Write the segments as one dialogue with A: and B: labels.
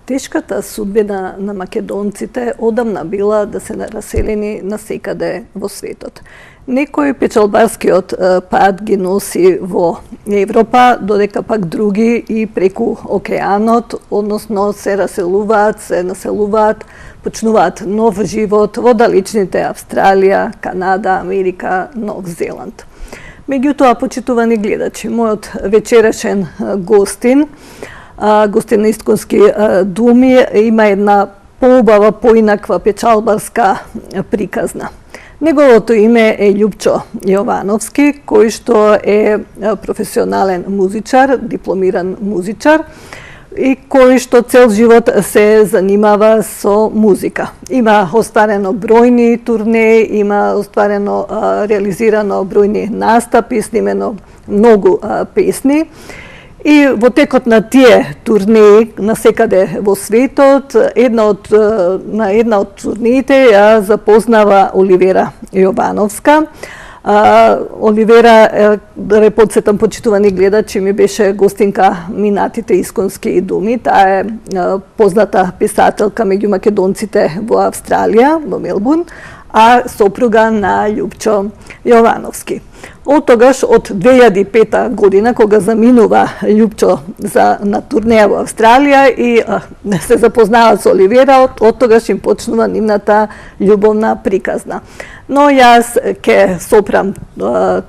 A: Тешката судбина на македонците одамна била да се раселени насекаде во светот. Некој печалбарскиот пат ги носи во Европа, додека пак други и преку океанот, односно се раселуваат, се населуваат, почнуваат нов живот во далечните Австралија, Канада, Америка, Нов Зеланд. Меѓутоа, почитувани гледачи, мојот вечерашен гостин на Исконски думи има една поубава, поинаква печалбарска приказна. Неговото име е Љупчо Јовановски, кој што е професионален музичар, дипломиран музичар и кој што цел живот се занимава со музика. Има остварено бројни турнеи, има остварено реализирано бројни настапи, снимено многу песни. И во текот на тие турнеи насекаде во светот, на една од турнеите ја запознава Оливера Јовановска. Оливера, да ве подсетам, почитувани гледачи, ми беше гостинка минатите Исконски думи. Таа е позната писателка меѓу македонците во Австралија, во Мелбурн, а сопруга на Љупчо Јовановски. Од тогаш, од 2005 година, кога заминува Љупчо на турнеја во Австралија и се запознава со Оливера, од тогаш им почнува нивната љубовна приказна. Но јас ќе сопрам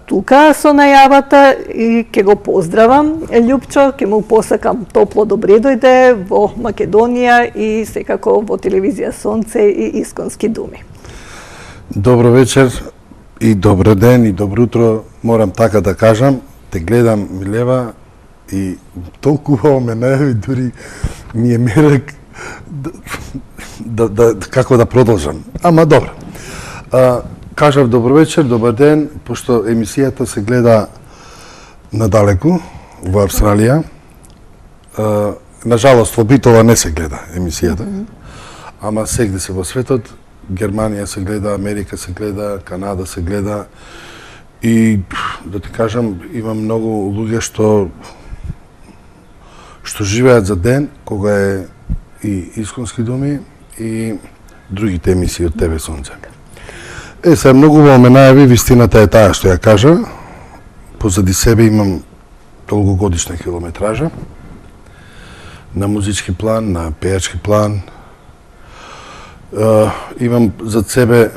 A: тука со најавата и ќе го поздравам Љупчо, ќе му посакам топло добре дојде во Македонија и секако во телевизија Сонце и Исконски думи.
B: Добро вечер и добро ден и добро утро, морам така да кажам. Те гледам, Милева, и толку ме најави, дури ми е мерак како да продолжам. Ама добро. Кажав добро вечер, добар ден, пошто емисијата се гледа надалеку во Австралија. Нажалост, во Битола не се гледа емисијата, ама сегде се во светот. Германија се гледа, Америка се гледа, Канада се гледа и да ти кажам, има многу луѓе што живеат за ден кога е и Исконски думи и другите емисии од ТВ Сонце. Се многу ме најави, вистината е таа што ја кажа. Позади себе имам долгогодишна километража на музички план, на пејачки план. Имам зад себе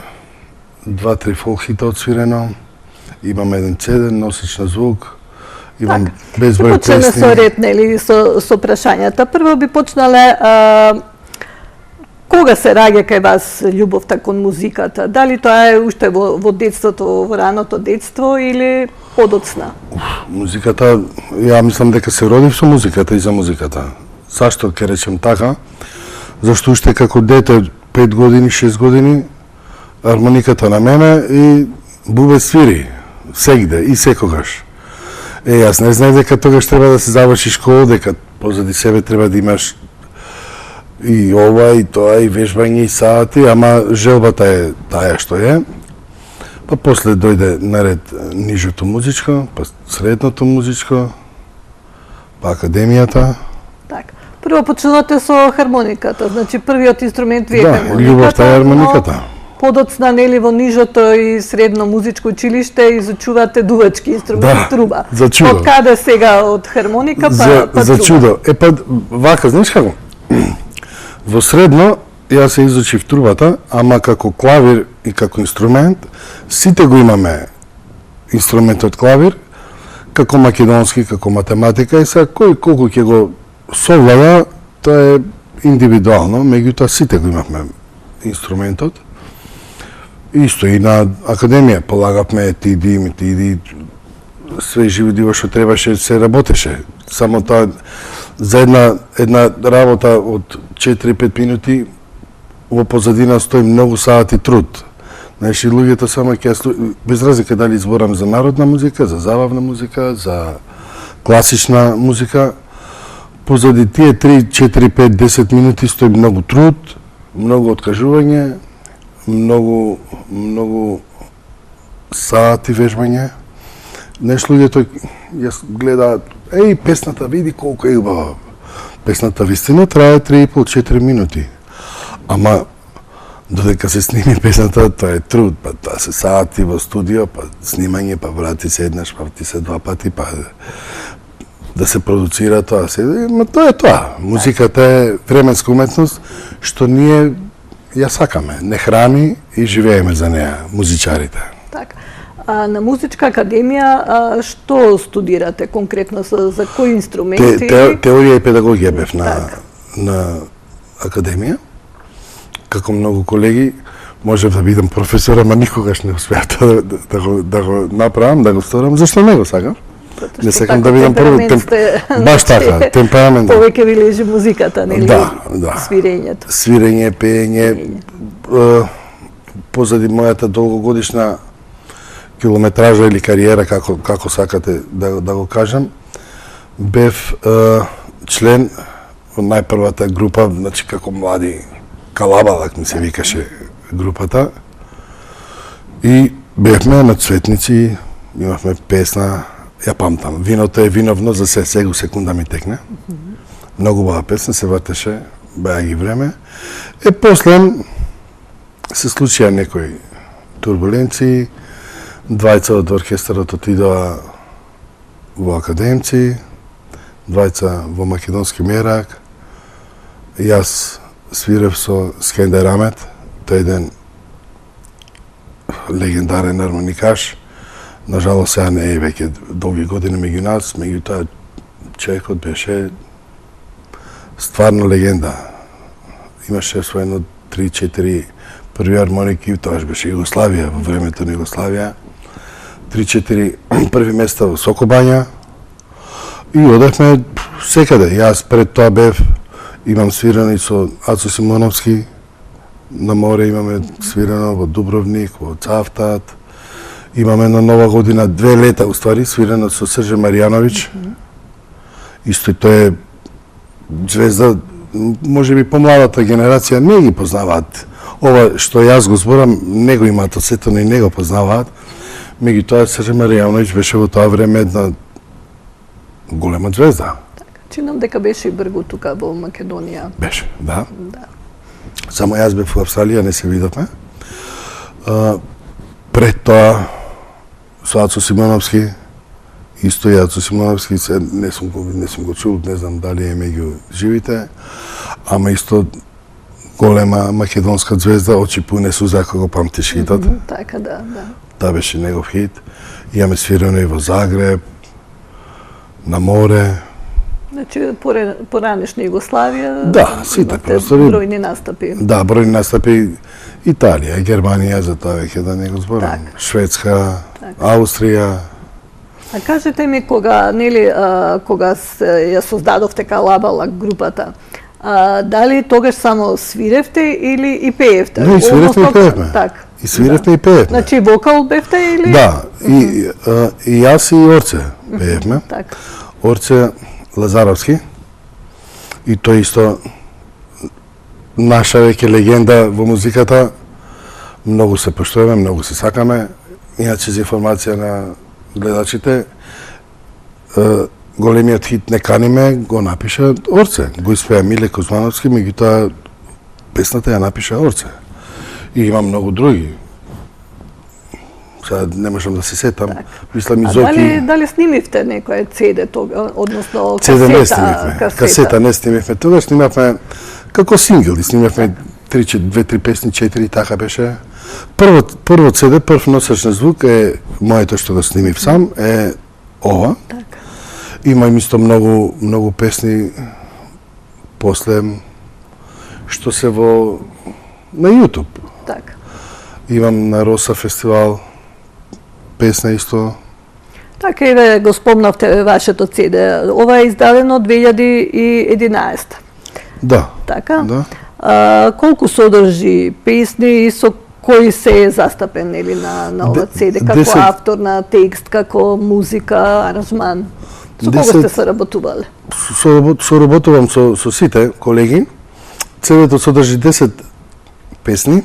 B: 2-3 фолк хита отсвирено, имам еден CD, носич на звук, имам безброј песни. Почнеме со ред, нели, со прашањата. Прво би почнале, кога се раѓа кај вас љубовта кон музиката? Дали тоа е уште во детството, во раното детство или подоцна? Музиката, ја мислам дека се родив со музиката и за музиката. Зашто ќе речем така? Зашто уште како дете 5 години, 6 години, армониката на мене и бубе свири, сегде и секогаш. Јас не знаев дека тогаш треба да се заврши школа, дека позади себе треба да имаш и ова, и тоа, и вежбање, и сати, ама желбата е таа што е. Па после дојде наред нижото музичко, па средното музичко, па академијата.
A: Прво почнувате со хармониката, значи првиот инструмент ви е хармониката.
B: Да, љубовта е хармониката.
A: Подоцна, нели, во нижото и средно музичко училиште изучувате дувачки инструмент, труба.
B: За чудо.
A: Од каде сега, од хармоника па труба?
B: За чудо. Вака, знаеш како? Во средно, јас се изучив трубата, ама како клавир и како инструмент, сите го имаме инструментот клавир, како македонски, како математика, и сега кој колку ќе го совлада, тоа е индивидуално, меѓутоа сите го имавме инструментот. Исто и на академија полагавме тиди, све живи диво што требаше се работеше. Само тоа за една работа од 4-5 минути во позадина стои многу сати труд. Знаеш, и луѓето само ќе без разлика дали изборам за народна музика, за забавна музика, за класична музика, позади тие 3, 4, 5, 10 минути стои многу труд, многу откажување, многу сати вежбање. Знаеш, луѓето јас гледаат, песната, види колку е убава. песната вистина трае 3,5-4 минути. Ама додека се сними песната, тоа е труд, па тоа се сати во студио, па снимање, па врати се еднаш, па ти се два пати, па да се продуцира тоа се. Ма тоа е тоа. Музиката е временска уметност што ние ја сакаме, не храни и живееме за неа, музичарите.
A: Така. А на Музичка академија што студирате конкретно, за кои инструменти?
B: Теорија и педагогија бев на академија. Како многу колеги, можев да бидам професор, ама никогаш не успеав да го направам, да го сторам. Зашто не го сакам? Не сакам да бидам прв. Баш така, темперамент.
A: Повеќе ви лежи музиката, нели?
B: Да.
A: Свирењето.
B: Свирење, пеење. Позади мојата долгогодишна километража или кариера, како сакате да го кажам, бев член од најпрвата група, значи како млади Калабалак ми се викаше групата. И бевме на Цветници, имавме песна, ја памтам, виното е виновно за сега секунда ми текне. Многу бава песна, се вртеше, баја ги време. После се случија некои турбуленции, двајца од оркестарот отидоа во академци, двајца во македонски мерак, јас свирев со Скендер Амет, тој еден легендарен армоникаш. Нажалост сега не е веќе долги години меѓу нас, меѓутоа човекот беше стварно легенда. Имаше своено 3-4 први армоники, тоа беше Југославија, во времето на Југославија. 3-4 први места во Сокобања и одевме секаде. Јас пред тоа бев, имам свирано и со Ацо Симоновски, на море имаме свирано во Дубровник, во Цавтат. Имаме на Нова година 2 лета, уствари, свирано со Срже Маријановиќ. Исто тој е звезда, може би помладата генерација не ги познаваат. Ова што јас го зборам, не го имаат од сето, и не го познаваат. Меѓутоа Срже Маријановиќ беше во тоа време една голема звезда.
A: Чинам дека беше и Бргу тука во Македонија.
B: Беше, да. Само јас бев во Австралија, не се видовме. Пред тоа со Ацо Симоновски, исто и Ацо Симоновски, не сум го чул, не знам дали е меѓу живите, ама исто голема македонска звезда, очи пуне суза, ако го памтиш хитот.
A: Така, да.
B: Таа беше негов хит. Имаме свирено и во Загреб, на море.
A: Значи, поранешна Југославија,
B: да, сите простори.
A: Бројни настапи.
B: Да, бројни настапи. Италија, Германија, за тоа веќе да не го зборам. Шведска, Аустрија.
A: А кажете ми, кога ја создадовте Калабалак групата, дали тогаш само свиревте или и пеевте?
B: Не, и свиревме и пеевме. И свиревме и пеевме.
A: Значи вокал бевте или?
B: Да, и јас и Орце пеевме. Орце Лазаровски, и тој исто наша веќе легенда во музиката. Многу се поштуваме, многу се сакаме. Иначе за информација на гледачите, големиот хит "Не каниме" го напиша Орце. Го испеа Миле Кузмановски, меѓутоа песната ја напиша Орце. И има многу други. Сега не можам да се сетам. Мислам и Зоки.
A: Дали снимивте некој CD тога, односно
B: CD не снимивме. Касета не снимивме. Тогаш снимавме како сингл, снимавме 2-3 песни, 4, така беше. Прво CD, прв носач на звук е моето што го снимив сам, е ова. Има исто многу песни после што се на YouTube.
A: Така.
B: Имам на Роса фестивал песна исто.
A: Така и го спомнавте вашето CD. Ова е издадено 2011.
B: Да.
A: Така?
B: Да.
A: Колку содржи песни и со кои се е застапен или на ова CD, како автор на текст, како музика, аранжман? Со кого сте соработувале?
B: Соработувам со сите колеги. CD-то содржи 10 песни,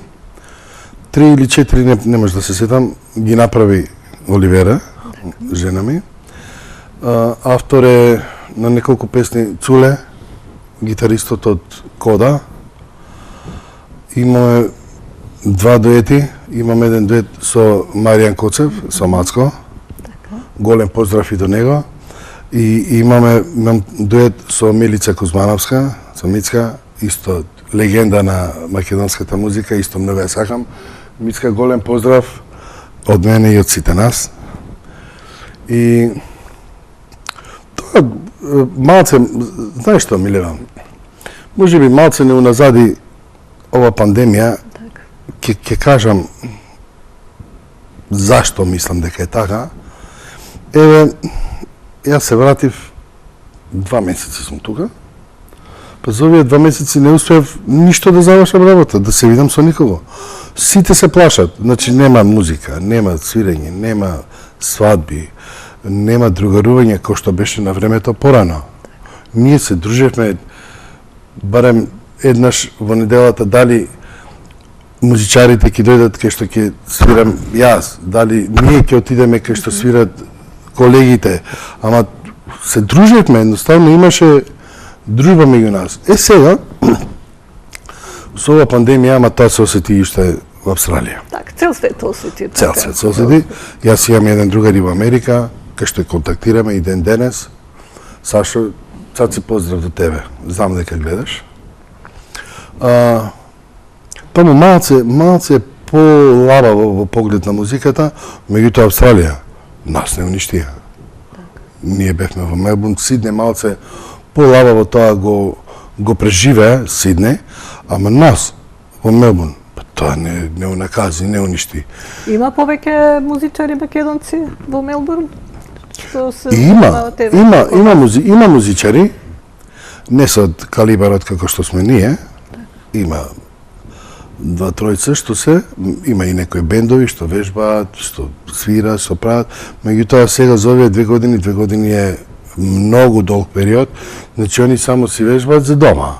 B: 3 или 4, не може да се сетам, ги направи Оливера, жена ми. Автор е на неколку песни Цуле, гитаристот од Кода. Имаме два дуети, имам еден дует со Маријан Коцев, со Мацко. Голем поздрав и до него. И имам дует со Милица Кузмановска, со Мицка, исто легенда на македонската музика, исто многу ја сакам. Мицка, голем поздрав од мене и од сите нас. И тоа малце, знаеш што, Милева, може би малце не уназади ова пандемија, ќе кажам зашто мислам дека е така. Еве, јас се вратив 2 месеци сум тука. Па за овие 2 месеци не успеав ништо да завршам работа, да се видам со никого. Сите се плашат, значи нема музика, нема свирење, нема свадби, нема другарување кој што беше на времето порано. Ние се дружевме барем еднаш во неделата, дали музичарите ќе дојдат кај што ќе свирам јас, дали ние ќе отидеме кај што свират колегите, ама се дружевме, едноставно имаше дружба меѓу нас. Сега, со ова пандемија, ама тоа се осети уште во Австралија.
A: Так, цел свет осети.
B: Цел свет се осети. Јас имам еден другар и во Америка, кај што контактираме и ден денес. Сашо, цаци поздрав до тебе. Знам дека гледаш. Таму малце по-лабаво во поглед на музиката, меѓутоа Австралија нас не уништија. Ние бевме во Мелбурн, Сидне малце по-лабаво тоа го преживеа Сидне, ама нас во Мелбурн тоа не унакази, не уништи.
A: Има повеќе музичари македонци во Мелбурн?
B: Има музичари, не со калибарот како што сме ние. Има 2-3 што се, има и некои бендови што вежбаат, што свира, што прават, меѓутоа сега за овие 2 години е многу долг период, значи они само си вежбаат за дома,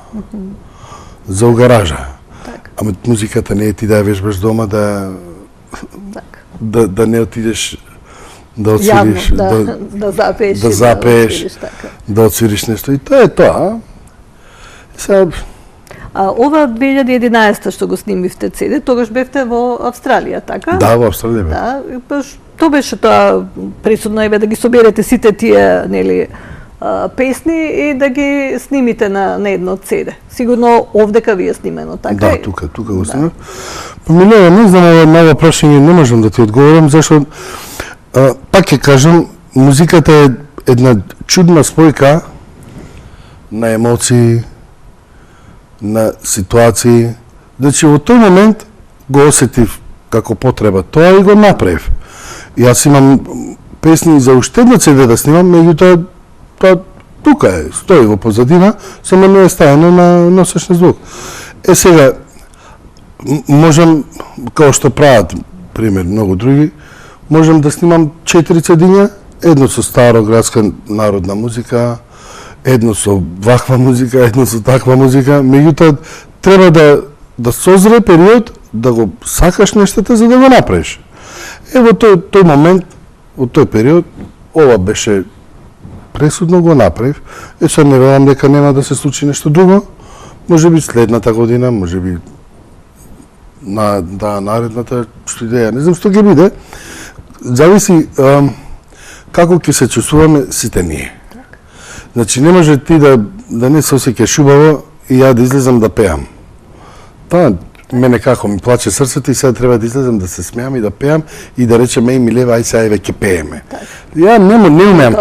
B: за у гаража. Ама музиката не е ти да ја вежбаш дома, да не отидеш да отсвириш, да запееш, да отсвириш нешто. И тоа е тоа. Сега,
A: ова 2011 што го снимивте CD, тогаш бевте во Австралија, така?
B: Да, во Австралија бев.
A: Да, тоа беше тоа присудно е да ги соберете сите тие, нели, песни и да ги снимите на едно CD. Сигурно овдека ви е снимено, така?
B: Да, тука го снимав. Помилева, не знам, ова ново прашање не можам да ти одговорам, зашто пак ќе кажам, музиката е една чудна спојка на емоции, на ситуации. Значи, во тој момент го осетив како потреба тоа и го направив. Јас имам песни за уште едно CD да снимам, меѓутоа тоа тука е, стои во позадина, само не е ставено на носеч на звук. Сега, можам, као што прават, пример, многу други, можам да снимам 4 CD-ња, едно со староградска народна музика, едно со ваква музика, едно со таква музика, меѓутоа треба да созре период да го сакаш нештата за да го направиш. Во тој момент, во тој период, ова беше пресудно, го направив. Сега не велам дека нема да се случи нешто друго, може би следната година, може би наредната што идеја, не знам што ќе биде. Зависи како ќе се чувствуваме сите ние. Значи, не може ти да не се осеќаш убаво и ја да излезам да пеам. Тоа мене како ми плаче срцето и сега треба да излезам да се смеам и да пеам и да речем еј Милева, ај сега ќе пееме. Ја не умеам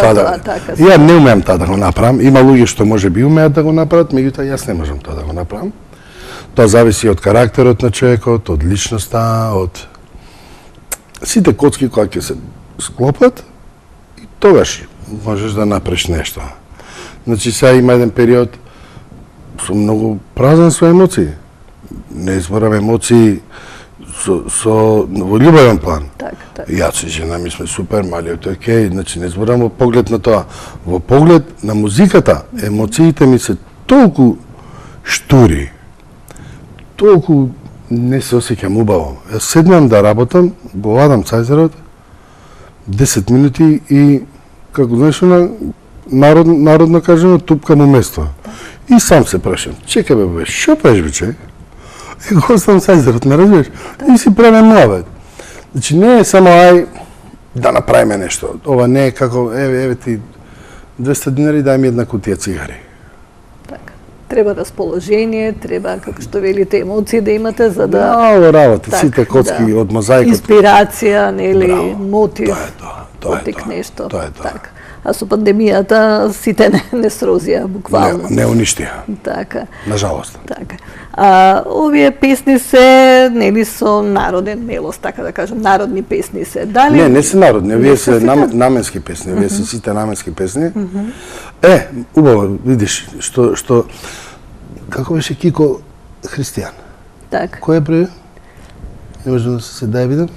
B: тоа да го направам. Има луѓе што може би умеат да го направат, меѓутоа јас не можам тоа да го направам. Тоа зависи од карактерот на човекот, од личноста, од сите коцки кои ќе се склопат и тогаш можеш да направиш нешто. Значи, сега има еден период со многу празен со емоции. Не изборам емоции во љубавен план. Јас и жена ми сме супер, малиот е окей, значи не зборам во поглед на тоа. Во поглед на музиката, емоциите ми се толку штури, толку не се осеќам убаво. Јас седнам да работам, го ладам цајзерот, 10 минути и, како знаеш, народно кажено, тупка му место. И сам се прашам, чекай бе, што правиш бе, чек? И го оставам са израт, не разбираш? И си правим муавет. Значи не е само ај да направиме нешто. Ова не е како, еве ти 200 динари, дај ми една кутија цигари.
A: Така. Треба расположение, треба, како што велите, емоции да имате за да...
B: Много работа,
A: Так,
B: сите коцки
A: да.
B: од мозаикот.
A: Инспирација, нели,
B: Браво.
A: мотив,
B: Тоа е тоа, тоа е
A: потик
B: тоа.
A: нешто.
B: Тоа е тоа.
A: Така. А со пандемијата сите не срозија, буквално.
B: Не уништија,
A: Така.
B: на жалост.
A: Така. Овие песни се нели со народен мелос, така да кажам, народни песни се. Дали
B: Не се народни, овие се
A: сите?
B: наменски песни, овие се сите наменски песни. Убаво, видиш, што како беше Кико Христијан.
A: Така.
B: Кој е први? Не можам да се да ја видам.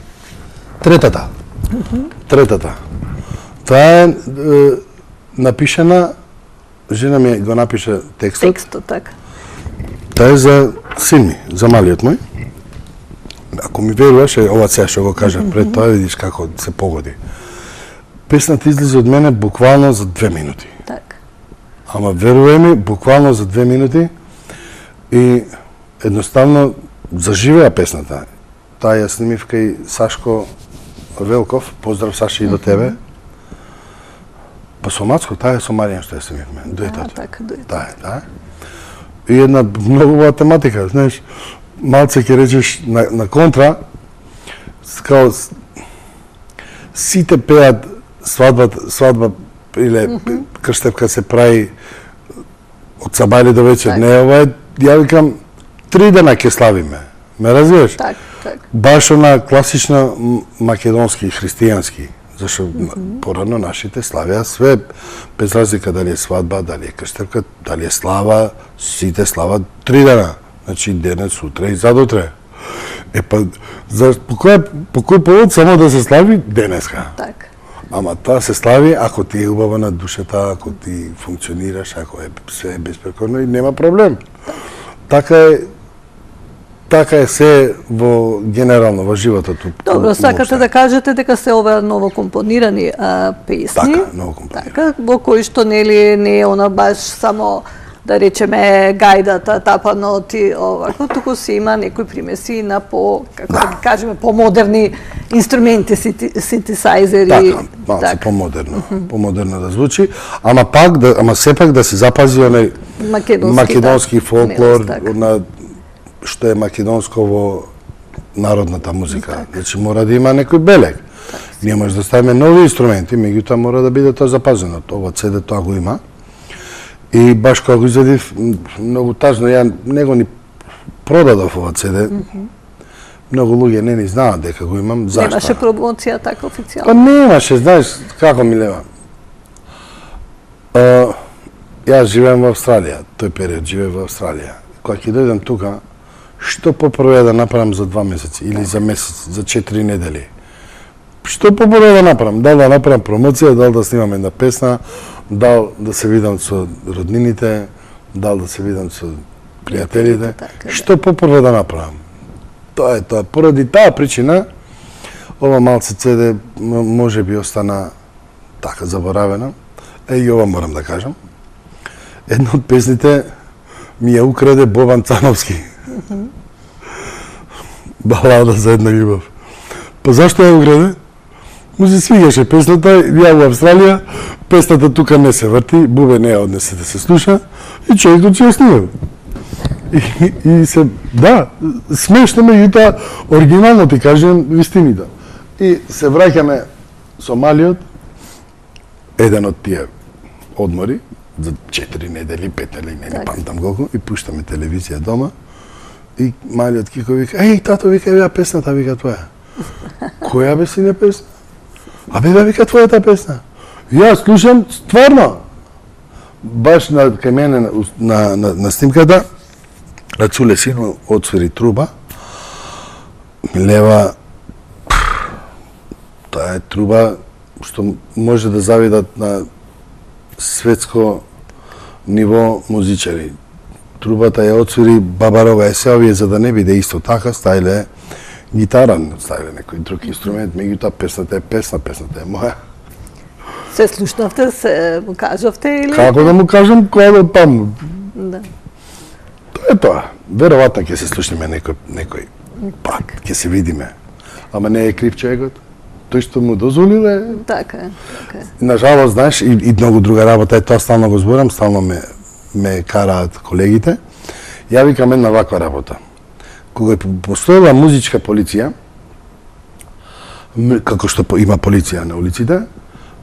B: Третата. Таа е напишана, жена ми го напиша текстот.
A: Текстот, така.
B: Таа е за син ми, за малиот мој. Ако ми веруваш, ова сега што го кажав пред тоа, видиш како се погоди. Песната излезе од мене буквално за 2 минути.
A: Така.
B: Ама верувај ми, буквално за 2 минути и едноставно заживеа песната. Таа ја снимив кај Сашко Велков, поздрав Саши и до тебе. Па со Мацко, таа е со Маријан што ја снимивме, дуетот.
A: Така, дует.
B: Таа е. И една многу убава тематика, знаеш, малце ќе речеш на контра, као сите пеат свадба или крштевка се прави од сабајле до вечер.
A: Так.
B: Не, ова е, ја викам, 3 дена ќе славиме. Ме разбираш?
A: Така, така.
B: Баш на класична македонски, христијански. Зашто порано нашите славеа све, без разлика дали е свадба, дали е крштевка, дали е слава, сите слават 3 дена. Значи денес, сутре и задутре. Па, по кој повод само да се слави денеска?
A: Така.
B: Ама тоа се слави ако ти е убава на душата, ако ти функционираш, ако е се безпрекорно и нема проблем. Така е се во генерално во животот.
A: Добро, сакате да кажете дека се ова ново компонирани песни.
B: Така, ново компонирани.
A: Така, во кои што нели не е она баш само да речеме гајдата, тапанот и овако, туку си има некои примеси на како да ги кажеме помодерни инструменти, синтесајзери.
B: Така, малце помодерно да звучи, ама сепак да се запази онај македонски фолклор на што е македонско во народната музика. Значи мора да има некој белег. Ние може да ставиме нови инструменти, меѓутоа мора да биде тоа запазено. Ова CD тоа го има. И баш кога го изедив, многу тажно, ја не го ни продадов ова CD. Многу луѓе не ни знаат дека го имам. Зашто?
A: Немаше промоција така официјално?
B: Па немаше, знаеш, како милева. Јас живеам во Австралија, тој период живеев во Австралија. Кога ќе дојдам тука, што попрво да направам за 2 месеци или за месец, за 4 недели? Што попрво да направам? Дал да направам промоција, дал да снимам една песна, дал да се видам со роднините, дал да се видам со пријателите. Што попрво да направам? Тоа е тоа. Поради таа причина, ова малце CD може би остана така заборавено. И ова морам да кажам. Една од песните ми ја украде Бобан Цановски. Балада за една љубов. Па зашто ја украде? Му се свигаше песната, ја во Австралија, песната тука не се врти, Бубе не ја однесе да се слуша и човекот ќе ја снимал. И се, да, смешно меѓутоа, оригинално ти кажем вистината. И се враќаме со малиот, еден од тие одмори, за 4 недели, 5 недели, не памтам колку, и пуштаме телевизија дома, и малиот Кико вика, еј, тато, вика, ја песната, вика, твоја. Која бе сине песна? Абе, да, вика, твојата песна. Ја слушам, стварно. Баш кај мене на снимката, Рацуле сино отсвири труба, милева, тоа е труба што може да завидат на светско ниво музичари. Трубата ја отсвири Бабарова Есеовија, за да не биде исто така, стајле гитара, стајле некој друг инструмент, меѓутоа песната е песната е моја.
A: Се слушнавте, се му кажавте или...
B: Како да му кажам, која да таму?
A: Да.
B: Тоа е тоа. Веројатно ќе се слушнеме некој пат, ќе се видиме. Ама не е крив човекот. Тој што му дозволиле.
A: Така е, така е.
B: Нажалост, знаеш, и многу друга работа е тоа, стално го зборам, стално ме караат колегите. Ја викам една ваква работа. Кога е постоела музичка полиција, како што има полиција на улиците,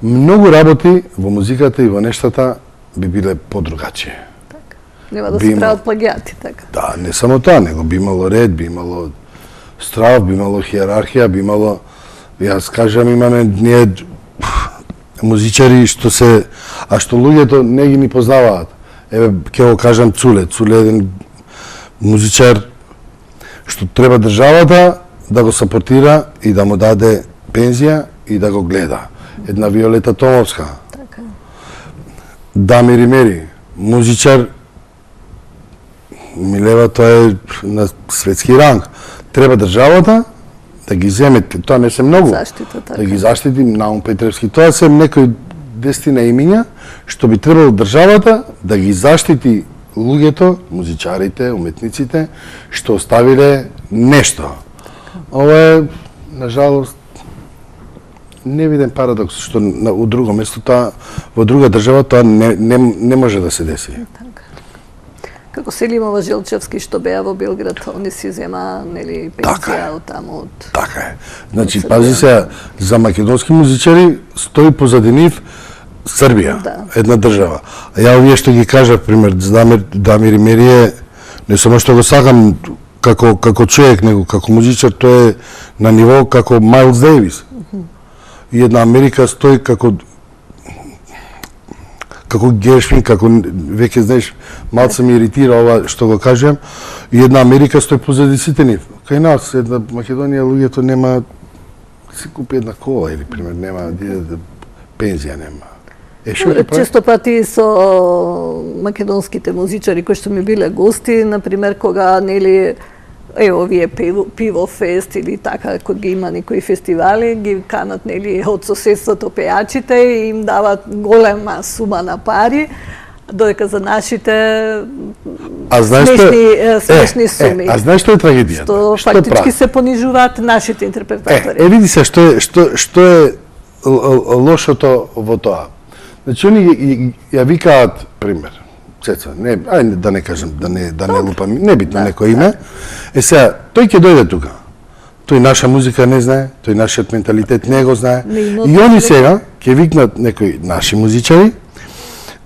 B: многу работи во музиката и во нештата би биле подругачие.
A: Така. Нема да се прават плагиати, така.
B: Да, не само тоа, него би имало ред, би имало страв, би имало хиерархија, би имало... Јас кажам, имаме ние музичари што се... А што луѓето не ги ни познаваат. Еве, ќе го кажам Цуле. Цуле е еден музичар што треба државата да го сапортира и да му даде пензија и да го гледа. Една Виолета Томовска.
A: Така.
B: Дамир Имери, музичар, милева, тоа е на светски ранг. Треба државата да ги земе, тоа не се многу,
A: Заштита, така.
B: да ги заштити, Наум Петревски. Тоа се некои 10 имиња што би требало државата да ги заштити луѓето, музичарите, уметниците, што оставиле нешто. Ова е, нажалост, невиден парадокс, што у друго место тоа, во друга држава тоа не може да се деси.
A: Така. Како Селимова Желчевски што беа во Белград, они си зема, нели, пензија од таму од...
B: Така е. Значи, пази се, за македонски музичари стои позади нив Србија, една држава. А ја овие што ги кажав, пример, Дамир Имери е, не само што го сакам како човек, него како музичар, тој е на ниво како Майлс Дейвис. И една Америка стои како Гершвин, како веќе знаеш, малце ми иритира ова што го кажем, и една Америка стои позади сите нив. Кај нас, една Македонија, луѓето нема, си купи една кола или пример, нема пензија нема.
A: Често пати со македонските музичари кои што ми биле гости, например, кога, нели, овие пиво фест или така, кога ги има некои фестивали, ги канат, нели, од соседството пејачите и им дават голема сума на пари, додека за нашите смешни суми.
B: А знаеш што е трагедијата?
A: Што фактички се понижуваат нашите интерпретатори.
B: Види се, што е лошото во тоа. Значи, они ја викаат, пример, Цеца, ајде да не кажам, да не лупам, небитно некој име. Сега, тој ќе дојде тука. Тој наша музика не знае, тој нашиот менталитет не го знае. И они сега ќе викнат некои наши музичари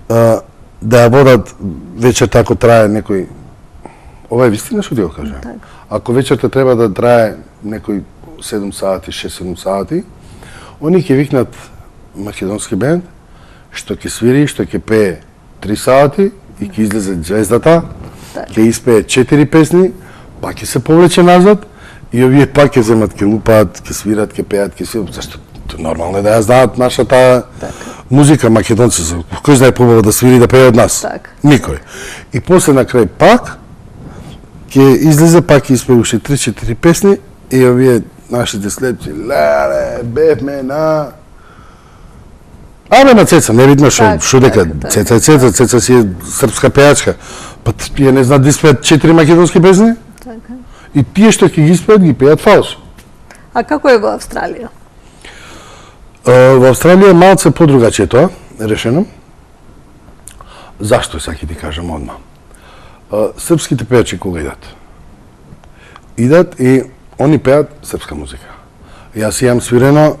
B: да ја водат вечерта, ако трае некој... Ова е вистина што ти го кажам. Ако вечерта треба да трае некој 7 сати, 6-7 сати, они ќе викнат македонски бенд, што ќе свири, што ќе пее 3 сати и ќе излезе звездата, ќе испее 4 песни, пак ќе се повлече назад и овие пак ќе земат, ќе лупаат, ќе свират, ќе пеат, ќе свират, зашто нормално е да ја знаат нашата музика, македонци, кој знае побава да свири да пее од нас? Никој. И после на крај пак ќе излезе, пак ќе испее уште 3-4 песни и овие нашите следци, леле, бевме на... Абе на Цеца, не видно шо дека Цеца си е српска пејачка. Па тие не знаат да испеат 4 македонски песни?
A: Така.
B: И тие што ќе ги испеат, ги пеат фалшо.
A: А како е во Австралија?
B: Во Австралија е малце подругаче тоа, решено. Зашто, сега ќе ти кажам одма. Српските пејачи кога идат и они пеат српска музика. Јас имам свирено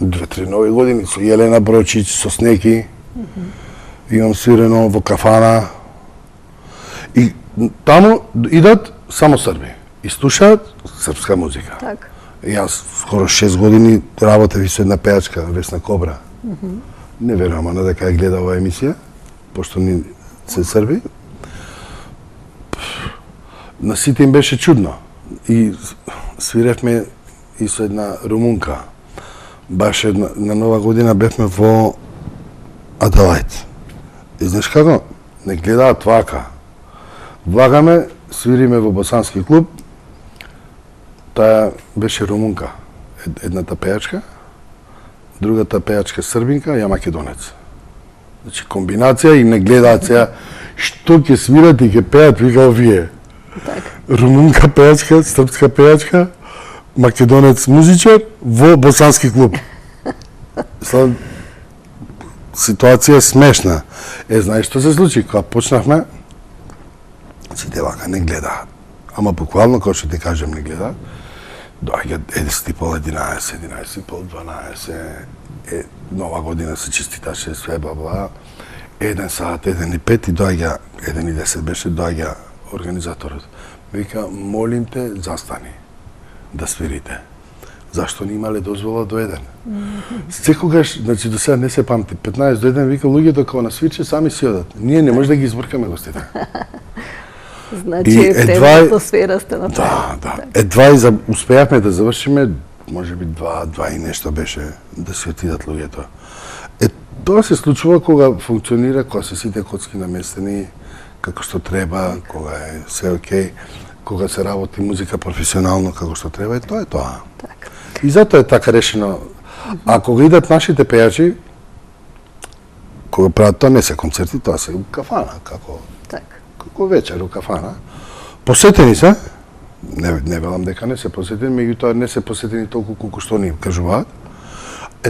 B: 2-3 нови години со Јелена Брочич, со Снеки, имам свирено во кафана. И таму идат само срби и слушаат српска музика.
A: Так.
B: Јас скоро 6 години работев со една пејачка, Весна Кобра. Не верувам она дека ја гледа оваа емисија, пошто ни се срби. На сите им беше чудно. И свиревме и со една румунка. Баш на Нова година бевме во Аделајд. И знаеш како? Не гледаат вака. Влагаме, свириме во босански клуб. Таа беше румунка, едната пејачка. другата пејачка србинка, ја македонец. Значи комбинација и не гледаат сега што ќе свират и ќе пеат, вика овие.
A: Така.
B: Румунка пејачка, српска пејачка, македонец музичар во босански клуб. Сега ситуација смешна. Знаеш што се случи? Кога почнавме, сите вака не гледаат. Ама буквално, како што ти кажем, не гледаат. Доаѓа 11:30, 11:30, 12, нова година се честиташе, све бла. 1 сат, 1:05 и доаѓа, 1:10 беше, доаѓа организаторот. Вика, молим те, застани да свирите. Зашто не имале дозвола до 1? Секогаш, значи до сега не се памти, 15 до 1, вика, луѓето кога насвирче сами си одат. Ние не може да ги избркаме гостите.
A: Значи, треба атмосфера сте направили.
B: Да. Едва и успеавме да завршиме, може би 2 и нешто беше да си отидат луѓето. Тоа се случува кога функционира, кога се сите коцки наместени како што треба, кога е се окей, кога се работи музика професионално како што треба, и тоа е тоа.
A: Така.
B: И затоа е така решено. А кога идат нашите пејачи, кога прават тоа не се концерти, тоа се кафана, како вечер у кафана. Посетени се, не велам дека не се посетени, меѓутоа не се посетени толку колку што ни кажуваат.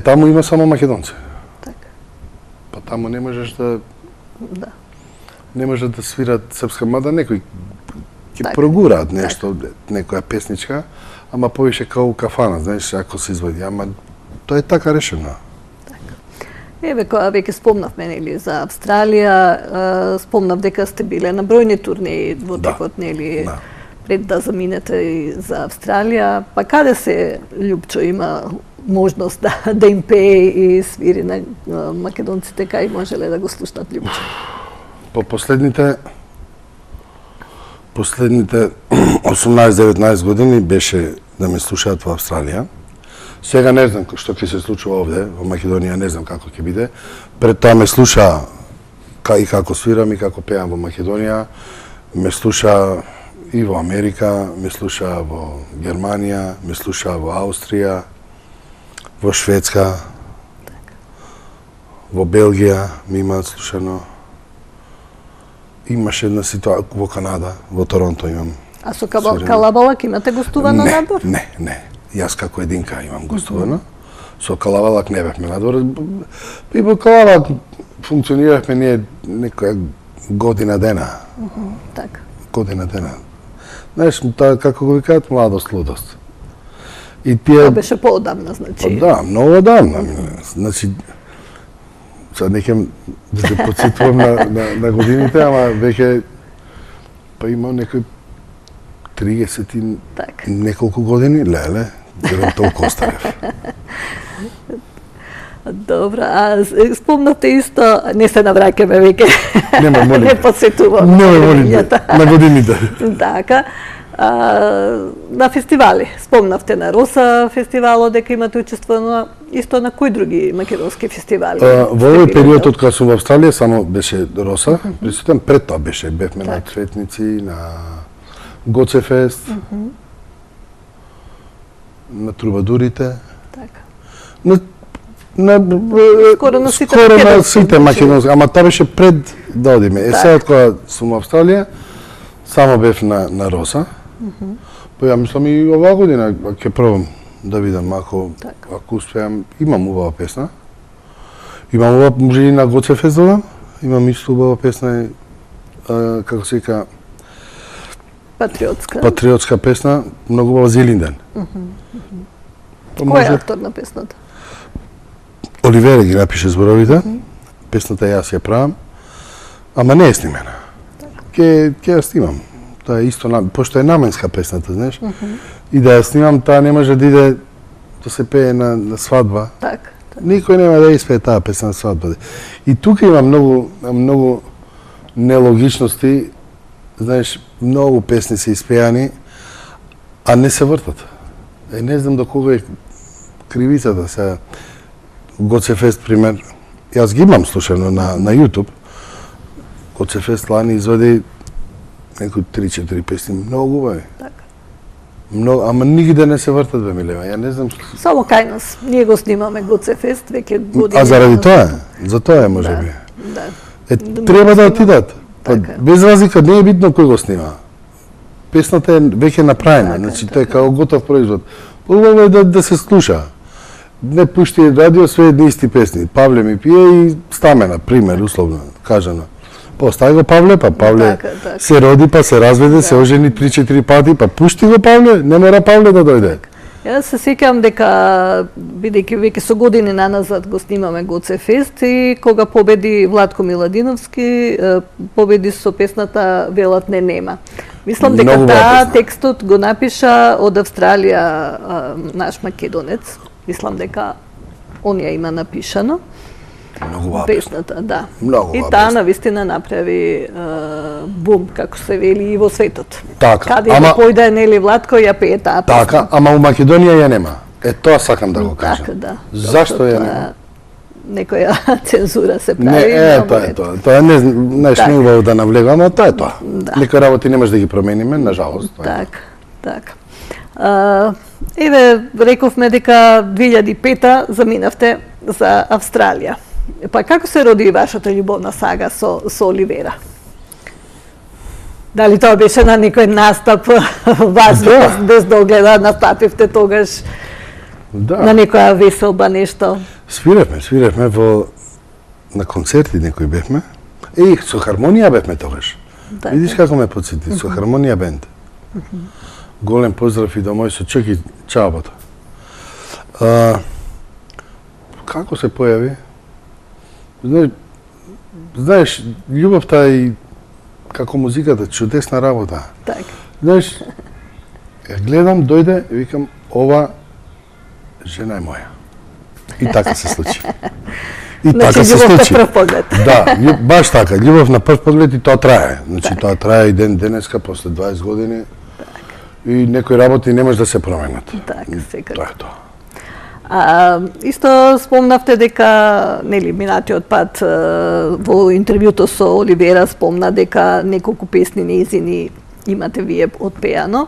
B: Таму има само македонци.
A: Така.
B: Па таму не можеш да не можеш да свират српска, мада некои ќе прогураат нешто, некоја песничка, ама повише као у кафана, знаеш, ако се извади, ама тоа е така решено.
A: Еве, кога веќе спомнавме нели за Австралија, спомнав дека сте биле на бројни турнеи во текот, нели, пред да заминете и за Австралија. Па каде се Љупчо има можност да им пее и свири на македонците, кај можеле да го слушнат Љупчо?
B: По последните 18-19 години беше да ме слушаат во Австралија. Сега не знам што ќе се случува овде, во Македонија не знам како ќе биде. Пред тоа ме слуша и како свирам и како пеам во Македонија. Ме слуша и во Америка, ме слуша во Германија, ме слуша во Аустрија, во Шведска, во Белгија ми имаат слушано. Имаше една ситуација во Канада, во Торонто имам. А
A: со Калабалак имате гостувано надвор?
B: Не. Јас како единка имам гостувано. Со Калабалак не бевме надвор. И во Калабалак функциониравме ние некоја година дена.
A: Така.
B: Година дена. Знаеш, тоа како го викаат младост, лудост. И тие...
A: Тоа беше поодамна, значи.
B: Да, многу одамна. Значи, сега не ќе да се подсетувам на годините, ама веќе па има некој 30 и неколку години, леле, бидам толку остарев.
A: Добро, а спомнате исто, не се навраќаме веќе.
B: Нема, молим.
A: Не подсетувам.
B: Нема, молим, на годините.
A: Така. На фестивали, спомнавте на Роса фестивалот, дека имате учествувано исто на кои други македонски фестивали?
B: Во овој период од кога сум во Австралија само беше Роса, присутен, пред тоа бевме на Цветници, на Гоцефест, на Трубадурите.
A: Така.
B: Скоро на сите македонски, ама тоа беше пред да одиме. Сега кога сум во Австралија, само бев на Роса. Па ја мислам и оваа година ќе пробам да видам ако успеам. Имам убава песна. Имам убава, може и на Гоцефест додам. Имам исто убава песна, како се вика, патриотска песна, многу убава Зелинден.
A: Кој е автор на песната?
B: Оливере ги напише зборовите. Песната јас ја правам, ама не е снимена. Ќе ја снимам. Тоа е исто, пошто е наменска песната, знаеш. И да ја снимам, таа не може да иде да се пее на свадба.
A: Така.
B: Никој нема да испее таа песна на свадба. И тука има многу нелогичности. Знаеш, многу песни се испеани, а не се вртат. Не знам до кога е кривицата сега. Гоцефест, пример, јас ги имам слушано на YouTube. Гоцефест лани извади некои 3-4 песни, многу убави.
A: Така.
B: Ама нигде не се вртат бе милева. Ја не знам.
A: Само кај нас. Ние го снимаме Гоце Фест веќе години.
B: А заради тоа? За тоа е можеби.
A: Да.
B: Треба да отидат. Без разлика не е битно кој го снима. Песната е веќе направена, значи тоа е како готов производ. Убаво е да се слуша. Не пушти радио све едни исти песни. Павле ми пие и Стамена, пример, условно кажано. Постави го Павле, па Павле се роди, па се разведе, се ожени 3-4 пати, па пушти го Павле, не мора Павле да дојде.
A: Јас се сеќавам дека, бидејќи веќе со години наназад го снимаме Гоце Фест и кога победи Владко Миладиновски, победи со песната Велат не нема. Мислам дека таа текстот го напиша од Австралија наш македонец. Мислам дека он ја има напишано.
B: Многу убава
A: песната, да.
B: Многу
A: и таа навистина направи бум, како се вели, и во светот.
B: Така,
A: Каде да појде нели Владко ја пее таа песна.
B: Така, ама у Македонија ја нема. Тоа сакам да го кажам.
A: Така, да.
B: Зашто ја нема?
A: Некоја цензура се прави.
B: Не, тоа е тоа. Тоа не знаеш не убаво да навлегаме, тоа е тоа. Некои работи не може да ги промениме, на жалост.
A: Така, така. Еве, рековме дека 2005 заминавте за Австралија. Па како се роди вашата љубовна сага со Оливера? Дали тоа беше на некој настап, вас без да огледа, настапивте тогаш на некоја веселба, нешто?
B: Свиревме на концерти некои бевме. Со хармонија бевме тогаш. Видиш како ме подсети, со хармонија бенд. Голем поздрав и до мој сочек чаобата. Како се појави? Знаеш, љубовта и како музиката, чудесна работа.
A: Така.
B: Знаеш, ја гледам, дојде, викам, ова жена е моја. И така се случи. И така се случи.
A: Љубов на прв поглед.
B: Да, баш така, љубов на прв поглед и тоа трае. Значи, тоа трае и денеска, после 20 години. И некои работи не може да се променат.
A: Така, секако.
B: Тоа е тоа.
A: Исто спомнавте дека, нели, минатиот пат во интервјуто со Оливера спомна дека неколку песни неизини имате вие отпеано.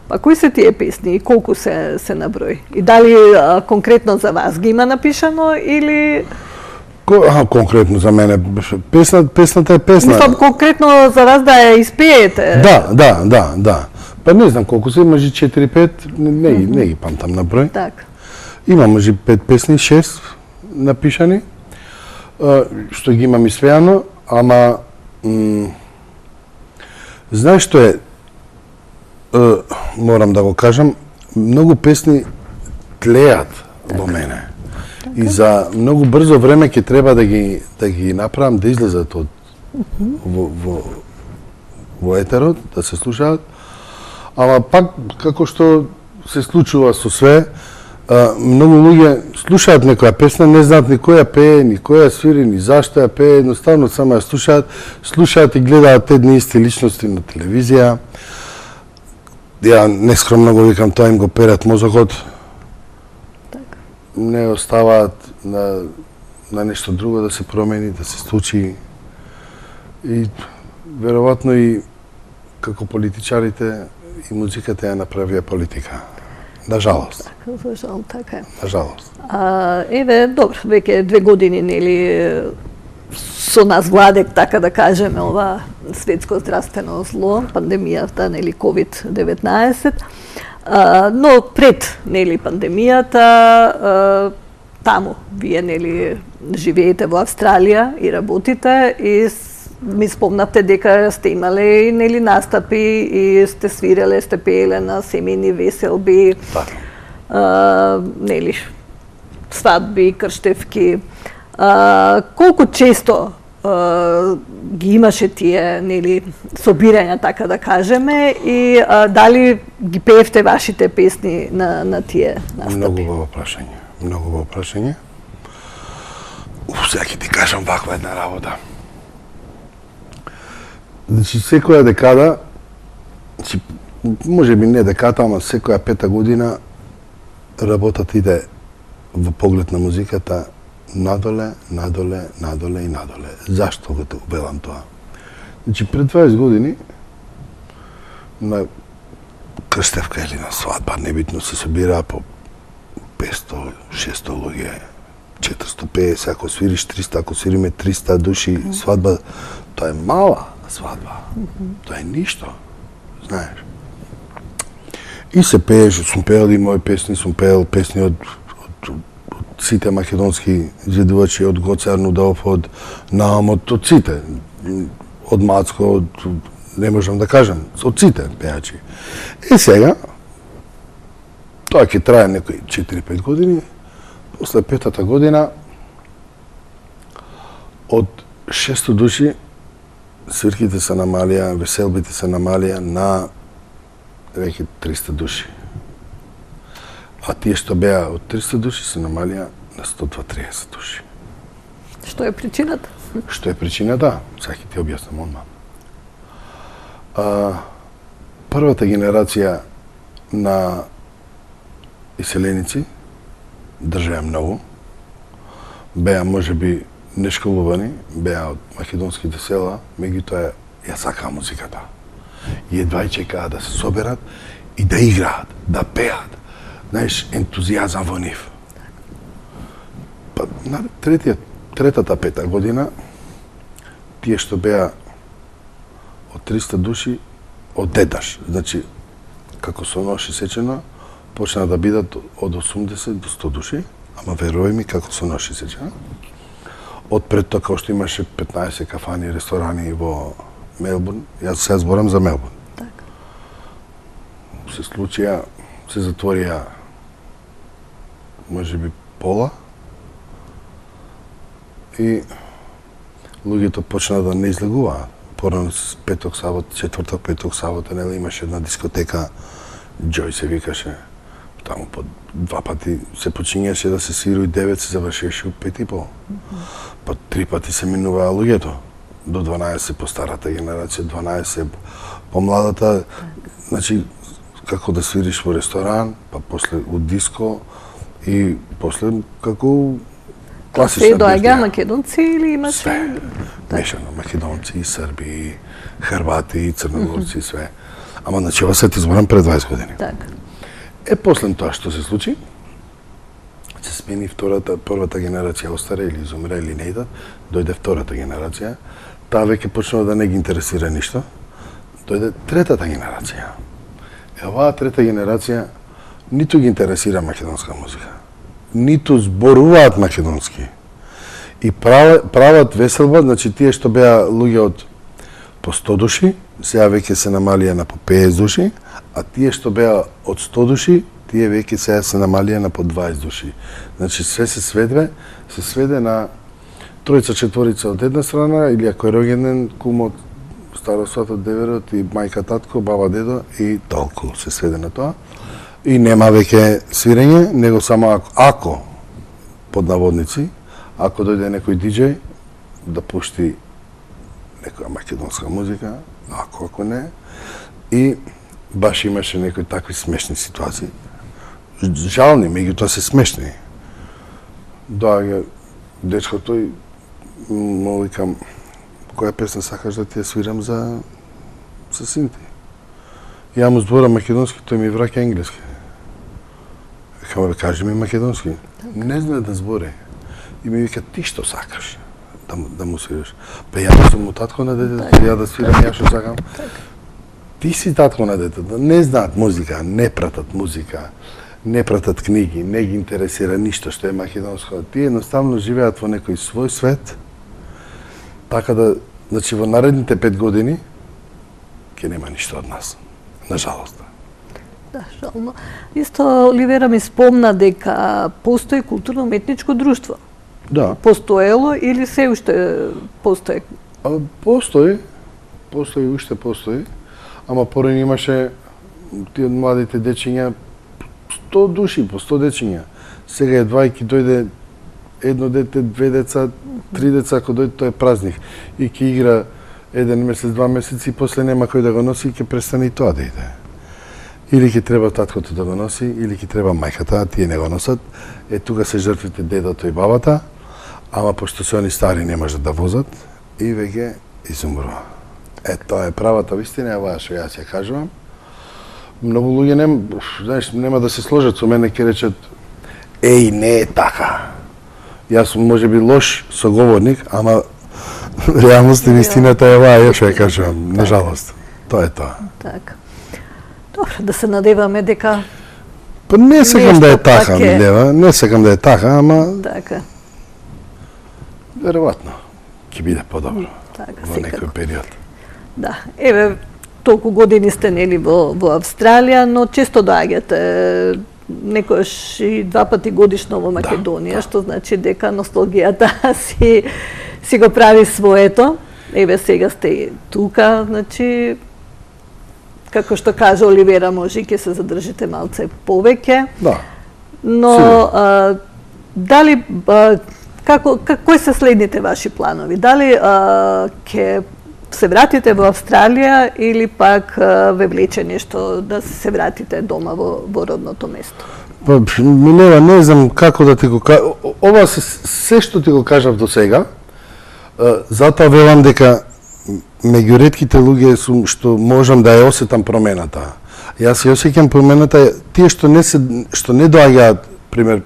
A: Па кои се тие песни и колку се на број? И дали конкретно за вас ги има напишано или
B: конкретно за мене песната е песна.
A: Мислам конкретно за вас да ја испеете.
B: Да. Па не знам колку се, може 4-5, не ги памтам на број.
A: Така.
B: Има може 5 песни, 6 напишани, што ги имам исвеано, ама знаеш што е, морам да го кажам, многу песни тлеат во мене. И за многу брзо време ќе треба да ги направам да излезат од во етерот, да се слушаат. Ама пак како што се случува со све, многу луѓе слушаат некоја песна, не знаат ни која пее, ни која свири, ни зашто ја пее, едноставно само ја слушаат и гледаат едни исти личности на телевизија. Ја нескромно го викам, тоа им го перат мозокот. Не оставаат на нешто друго да се промени, да се случи. И веројатно и како политичарите и музиката ја направија политика. На жалост.
A: За жал, така е.
B: На жалост.
A: Еве, добро, веќе 2 години, нели, со нас владек, така да кажеме, ова светско здравствено зло, пандемијата, нели, COVID-19. Но пред, нели, пандемијата, таму, вие, нели, живеете во Австралија и работите и ми спомнавте дека сте имале нели настапи и сте свиреле, сте пееле на семејни веселби, нели свадби, крштевки. Колку често ги имаше тие нели собирања, така да кажеме, и дали ги пеевте вашите песни на тие настапи?
B: Многу убаво прашање. Сега ќе ти кажам ваква една работа. Значи, секоја декада, може би не декада, ама секоја 5-та година работата иде во поглед на музиката надоле и надоле. Зашто го велам тоа? Значи, пред 20 години, крстевка или на свадба, небитно се собираа по 500, 600 луѓе, 450, ако свириш 300, ако свириме 300 души, свадба, тоа е мала свадба. Тоа е ништо, знаеш. И се пееш, сум пеел и мои песни, сум пеел песни од сите македонски изведувачи, од Гоце Арнудов, од Наам, од сите, од Мацко, не можам да кажам, од сите пеачи. И сега, тоа ќе трае некои 4-5 години, после 5-та година, од 600 души, свирките се намалија, веселбите се намалија на веќе 300 души. А тие што беа од 300 души се намалија на 130 души.
A: Што е причината?
B: Што е причината? Сега ќе ти објаснам одма. Првата генерација на иселеници држеа многу. Беа можеби нешколувани, беа од македонските села, меѓутоа ја сакаа музиката. И едва и чекаа да се соберат и да играат, да пеат. Знаеш, ентузијазам во нив. Па на третата пета година, тие што беа од 300 души, одеднаш, значи, како со нож исечено, почна да бидат од 80 до 100 души, ама верувај ми како со нож исечено. Од пред тоа, као што имаше 15 кафани, ресторани во Мелбурн, јас се зборам за Мелбурн.
A: Така.
B: Се случија, се затворија можеби пола и луѓето почна да не излегуваат. Порано петок, сабот, четврток, петок, сабота, нели имаше една дискотека, Джој се викаше, таму по 2 пати се почињаше да се свири 9, се завршеше 5:30. Па 3 пати се минуваа луѓето. До 12 по старата генерација, 12 по младата. Значи, како да свириш во ресторан, па после у диско и после како класична
A: Се доаѓа македонци или имаше?
B: Све. Мешано, македонци, срби, хрвати, црногорци, све. Ама значи ова се ти зборам пред 20 години.
A: Така.
B: После тоа што се случи, се смени првата генерација остаре или изумре или не идат, дојде втората генерација, таа веќе почнува да не ги интересира ништо, дојде третата генерација. Оваа трета генерација ниту ги интересира македонска музика, ниту зборуваат македонски. И прават веселба, значи тие што беа луѓе од по 100 души, сега веќе се намалија на по 50 души, а тие што беа од 100 души, тие веќе сега се намалија на по 20 души. Значи све се сведе на тројца, четворица од една страна, или ако е роѓенден, кумот, старосватот, деверот и мајка, татко, баба, дедо и толку се сведе на тоа. И нема веќе свирење, него само ако под наводници, ако дојде некој диџеј да пушти некоја македонска музика, ако не, и баш имаше некои такви смешни ситуации. Жални, меѓутоа се смешни. Доаѓа дечкото и му викам, која песна сакаш да ти ја свирам за сините? Ја му зборам македонски, тој ми враќа енглески. Викам, кажи ми македонски. Не знае да збори. И ми вика, ти што сакаш да му свираш? Па ја сум му татко на детето, ја да свирам ја што сакам. Ти си татко на детето, не знаат музика, не пратат музика, не пратат книги, не ги интересира ништо што е македонско. Тие едноставно живеат во некој свој свет, така да, значи во наредните 5 години ќе нема ништо од нас, на жалост.
A: Да, жално. Исто Оливера ми спомна дека постои културно-уметничко друштво.
B: Да.
A: Постоело или се уште постои?
B: Постои, уште постои, ама порано имаше тие младите дечиња 100 души, по 100 дечиња. Сега едва ќе дојде едно дете, 2 деца, 3 деца, ако дојде тој е празник и ќе игра 1 месец, 2 месеци и после нема кој да го носи и ќе престане и тоа да иде. Или ќе треба таткото да го носи, или ќе треба мајката, а тие не го носат. Тука се жртвите дедото и бабата, ама пошто се они стари не можат да возат и веќе изумрува. Тоа е правата вистина, ова што јас ја кажувам. Многу луѓе нема да се сложат со мене, ќе речат еј, не е така. Јас сум можеби лош соговорник, ама реалноста и вистината е оваа, што ја кажувам, нажалост. Тоа е тоа.
A: Така. Добро, да се надеваме дека
B: Па не сакам да е
A: нешто
B: така,
A: пак е-
B: Милева, не сакам да е така, ама
A: така,
B: веројатно ќе биде подобро
A: така
B: во
A: секако.
B: некој период.
A: Да, еве толку години сте нели во Австралија, но често доаѓате некојаш и 2 пати годишно во Македонија,
B: да.
A: што значи дека носталгијата си го прави своето. Еве сега сте и тука, значи како што кажа Оливера, може и ќе се задржите малце повеќе,
B: Да.
A: но
B: Сигурно.
A: дали кои се следните ваши планови? Дали ќе се вратите во Австралија или пак ве влече нешто да се вратите дома во родното место?
B: Па, Милева, не знам како да ти го кажам. Ова се што ти го кажав до сега, затоа велам дека меѓу ретките луѓе сум што можам да ја осетам промената. Јас ја осеќам промената, тие што не доаѓаат, пример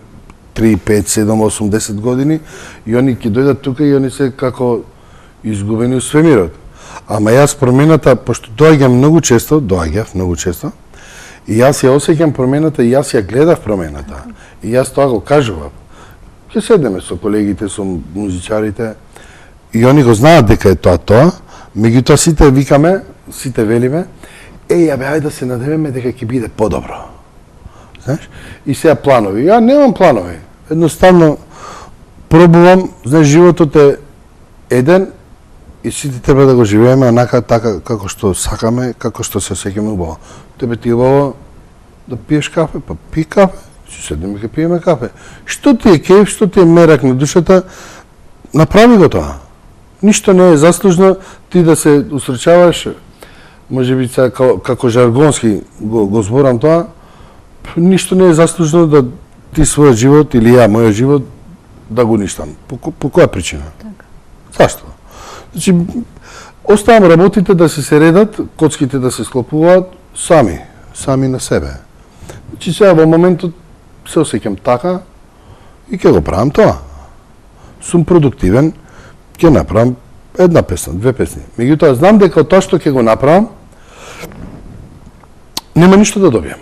B: 3, 5, 7, 8, 10 години, и они ќе дојдат тука и они се како изгубени у свемирот. Ама јас промената, пошто доаѓав многу често, и јас ја осеќам промената и јас ја гледав промената. И јас тоа го кажував. Ќе седнеме со колегите, со музичарите, и они го знаат дека е тоа, меѓутоа сите викаме, сите велиме, ајде да се надеваме дека ќе биде подобро. Знаеш? И сега планови. Ја немам планови. Едноставно пробувам, знаеш, животот е еден и сите треба да го живееме онака така како што сакаме, како што се осеќаме убаво. Тебе ти е убаво да пиеш кафе, па пи кафе, си седнеме ќе пиеме кафе. Што ти е кеф, што ти е мерак на душата, направи го тоа. Ништо не е заслужно ти да се усречаваш, можеби како жаргонски го зборам тоа, ништо не е заслужно да ти својот живот или ја мојот живот да го уништам. По која причина?
A: Така.
B: Зашто? Значи, оставам работите да се редат, коцките да се склопуваат сами на себе. Значи, сега во моментот се осеќам така и ќе го правам тоа. Сум продуктивен, ќе направам 1 песна, 2 песни. Меѓутоа, знам дека тоа што ќе го направам, нема ништо да добијам.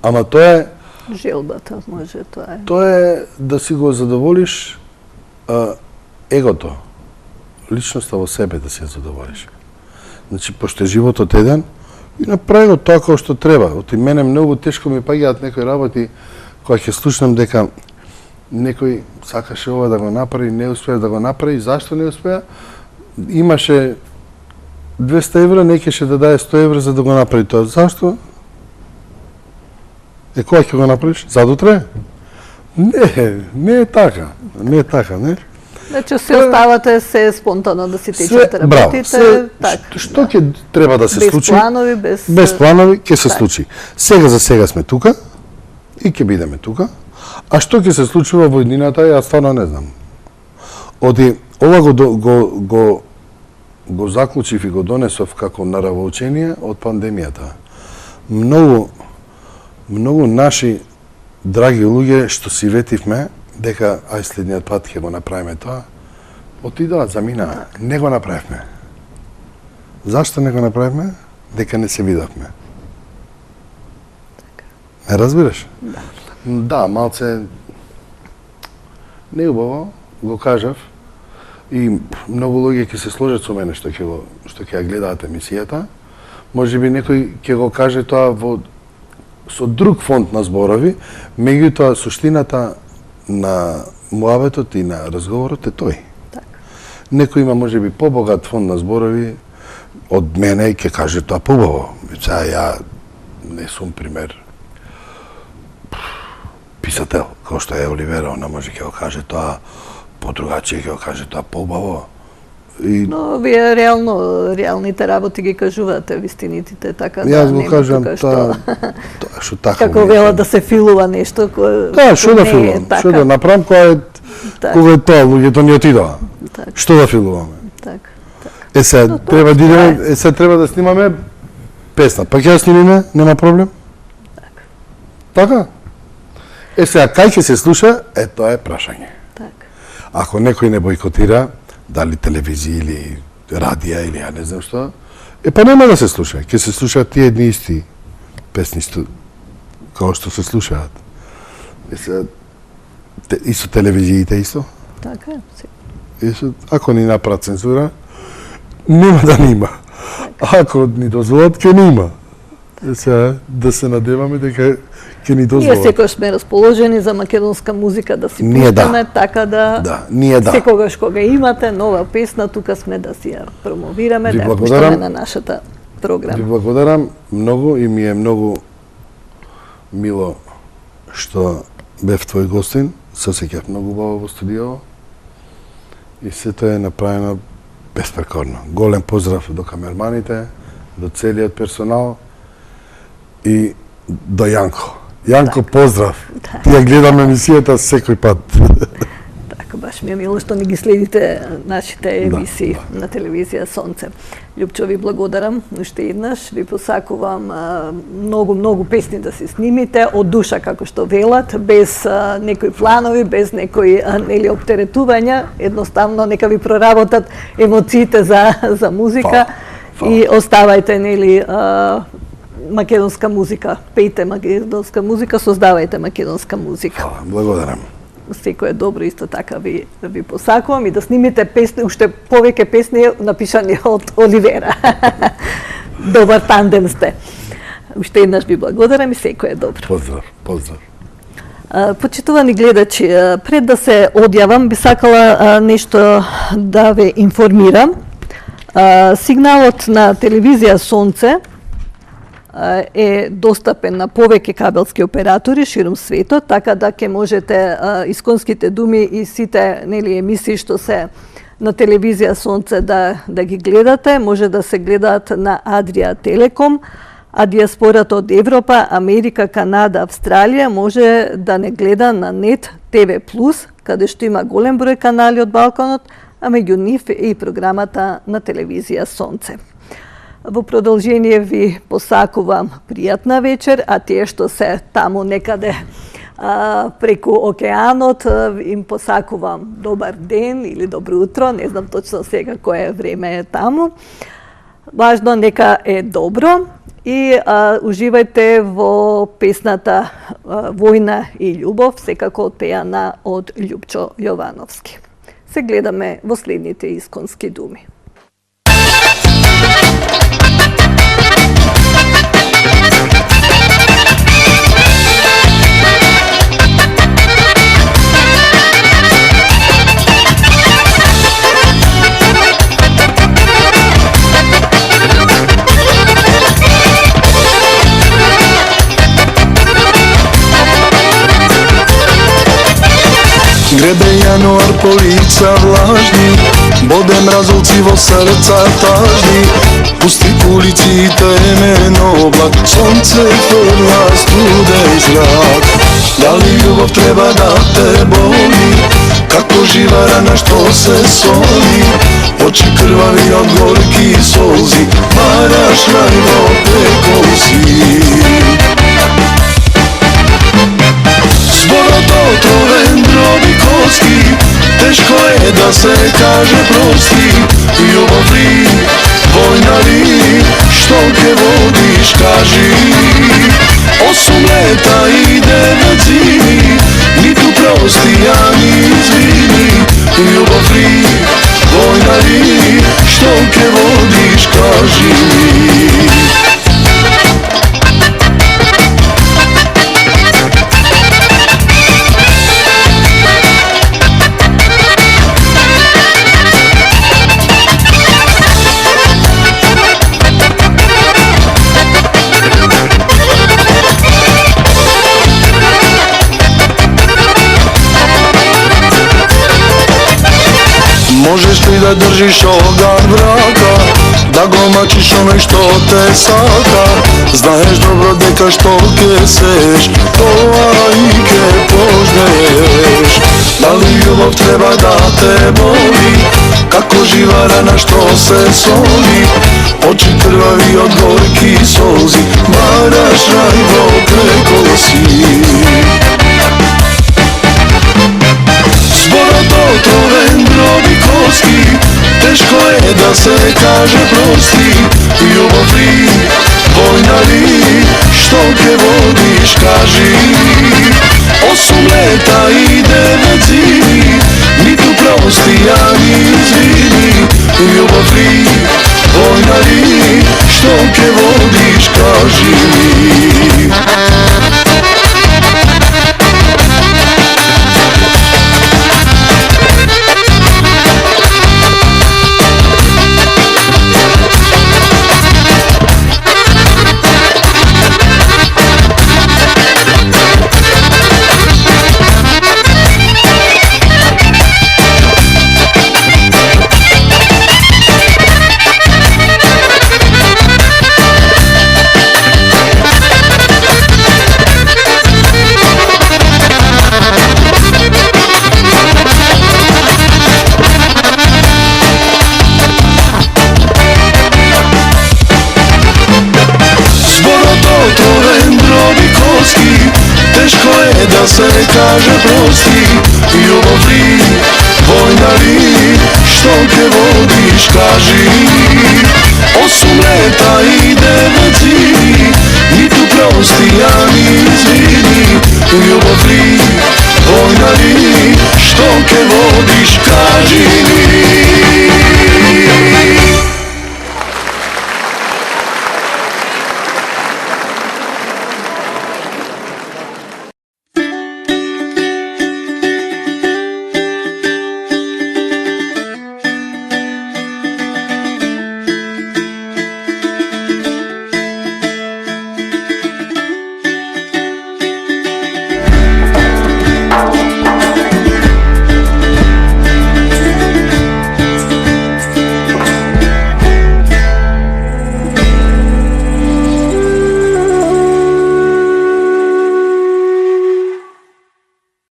B: Ама тоа е
A: Желбата, може, тоа е.
B: Тоа е да си го задоволиш егото, личноста во себе да си ја задоволиш. Значи, пошто е животот еден, и направи го тоа како што треба. Оти мене многу тешко ми паѓаат некои работи, кога ќе слушнам дека некој сакаше ова да го направи, не успеа да го направи. Зашто не успеа? Имаше 200 евра, не кеше да даде 100 евра за да го направи тоа. Зашто? Кога ќе го направиш? Задутре? Не е така. Не е така, не?
A: Значи, се оставате се спонтано да си течат работите.
B: Што ќе треба да се случи?
A: Без планови,
B: без планови ќе се случи. Сега за сега сме тука и ќе бидеме тука. А што ќе се случува во иднината, јас стварно не знам. Ова го заклучив и го донесов како наравоучение од пандемијата. Многу наши драги луѓе што си ветивме дека ај следниот пат ќе го направиме тоа, отидоа замина, не го направивме. Зашто не го направивме? Дека не се видовме. Не разбираш? Да, малце неубаво го кажав и многу луѓе ќе се сложат со мене што ќе ја гледаат емисијата. Можеби некој ќе го каже тоа со друг фонд на зборови, меѓутоа суштината на муабетот и на разговорот е тој.
A: Так.
B: Некој има можеби побогат фонд на зборови од мене и ќе каже тоа побаво. Сега ја не сум пример писател, кој што е Оливера, она може ќе го каже тоа подругачие, ќе го каже тоа побаво.
A: Но вие реалните работи ги кажувате, вистинитите, така да
B: јас го
A: нема
B: кажам
A: тука
B: тоа што така.
A: Како вела да се филува нешто кое
B: Да, што да филувам? Што да направам кога е тоа, луѓето не отидоа. Што да филуваме?
A: Така.
B: Сега треба да идеме, сега треба да снимаме песна, па ќе ја снимиме, нема проблем. Така? Сега, кај ќе се слуша, тоа е прашање.
A: Така.
B: Ако некој не бойкотира, дали телевизија или радија или ја не знам што, па нема да се слуша. Ќе се слушаат тие едни исти песни, како што се слушаат. Сега, исто телевизиите исто.
A: Така е.
B: Ако ни направат цензура, нема да нима. Ако ни дозволат, ќе нима. Сега, да се надеваме дека ќе ни дозволат.
A: Ние секогаш сме расположени за македонска музика да си пуштаме, така да секогаш кога имате нова песна, тука сме да си ја промовираме, да ја пуштаме на нашата програма.
B: Ви благодарам многу и ми е многу мило што бев твој гостин. Се осеќав многу убаво во студио и сето е направено безпрекорно. Голем поздрав до камерманите, до целиот персонал и до Јанко. Јанко, поздрав. Ти ја гледам емисијата секој пат.
A: Така, баш ми е мило што не ги следите нашите емисии на телевизија Сонце. Љупчо, ви благодарам уште еднаш. Ви посакувам многу песни да се снимите, од душа како што велат, без некои планови, без некои оптеретувања, едноставно нека ви проработат емоциите за музика и оставајте македонска музика, пејте македонска музика, создавајте македонска музика.
B: Благодарам.
A: Секој е добро, исто така ви посакувам и да снимите песни, уште повеќе песни напишани од Оливера. Добар тандем сте. Уште еднаш ви благодарам и секој е добро.
B: Поздрав.
A: Почитувани гледачи, пред да се одјавам, би сакала нешто да ве информирам. Сигналот на телевизија Сонце е достапен на повеќе кабелски оператори широм светот, така да ќе можете исконските думи и сите емисии што се на телевизија Сонце да ги гледате. Може да се гледаат на Адрија Телеком, а диаспората од Европа, Америка, Канада, Австралија може да не гледа на Нет ТВ+, каде што има голем број канали од Балканот, а меѓу нив е и програмата на телевизија Сонце. Во продолжение ви посакувам пријатна вечер, а тие што се таму некаде преку океанот, им посакувам добар ден или добро утро, не знам точно сега кое време е таму. Важно нека е добро и уживајте во песната Војна и љубов, секако пеана од Љупчо Јовановски. Се гледаме во следните исконски думи.
C: Гребе јануар по лица влажни, боде мразолци во срца тажни. Пусти улици и темен облак, сонце фрла студен зрак. Дали љубов треба да те боли, како жива рана што се соли. Очи крвави од горки солзи, бараш најно прекоси. Зборот отворен дроби коски, тешко е да се каже прости. Љубов ли, војна ли, што ке водиш кажи. 8 лета и 9 зими, ниту прости, а ни извини. Љубов ли, војна ли, што ке водиш кажи. Можеш ли да држиш оган врака, да го мачиш оној што те сака? Знаеш добро дека што ке сеш, тоа и ке пожнеш. Дали љубов треба да те боли, kako živa rana što se soli, oči krvavi od gorki solzi, maraš rajvo preko si. Zborodotoren brovi koski, teško je da se kaže prosti. Ljubavi, vojna li, što ke vodiš kaži. 8 leta i 9 zimi, ni tu prosti, a ni izvini. Ljubavi, vojna li, što ke vodiš kaži mi. Teško je da se kaže prosti. Ljubavi, vojna li, što ke vodiš kaži. 8 leta i